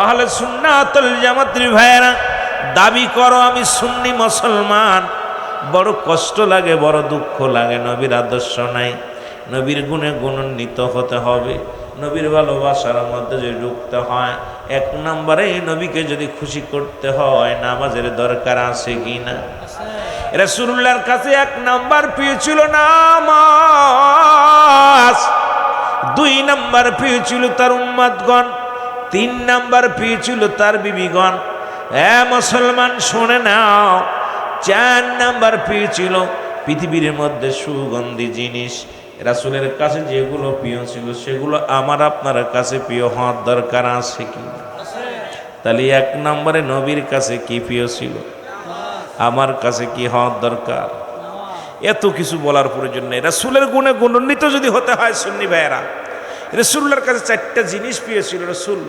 আহলে সুন্নাতুল জামাতের ভাইয়েরা, দাবি করো আমি সুন্নি মুসলমান, বড় কষ্ট লাগে, বড় দুঃখ লাগে। নবীর আদর্শ নাই, নবীর গুণে গুণান্বিত হতে হবে, নবীর ভালোবাসার মধ্যে যদি ঢুকতে হয়, এক নম্বরে নবীকে যদি খুশি করতে হয়, নামাজের দরকার আছে কি না? রাসূলুল্লাহর কাছে এক নাম্বার প্রিয় ছিল নামাজ, দুই নাম্বার প্রিয় ছিল তার উম্মতগণ, তিন নাম্বার প্রিয় ছিল তার বিবিগণ। মুসলমান শুনে নাও, চার নাম্বার প্রিয় ছিল পৃথিবীর মধ্যে সুগন্ধি জিনিস। রাসূলের কাছে যেগুলো প্রিয় ছিল সেগুলো আমার আপনার কাছে প্রিয় হওয়ার দরকার আছে কি? তাহলে এক নম্বরে নবীর কাছে কি প্রিয় ছিল, আমার কাছে কি হওয়ার দরকার? এত কিছু বলার প্রয়োজন নেই। রাসূলের গুণে গুণান্বিত যদি হতে হয় সুন্নি ভাইয়েরা, রাসূলুল্লাহর কাছে চারটা জিনিস প্রিয় ছিল। রাসূল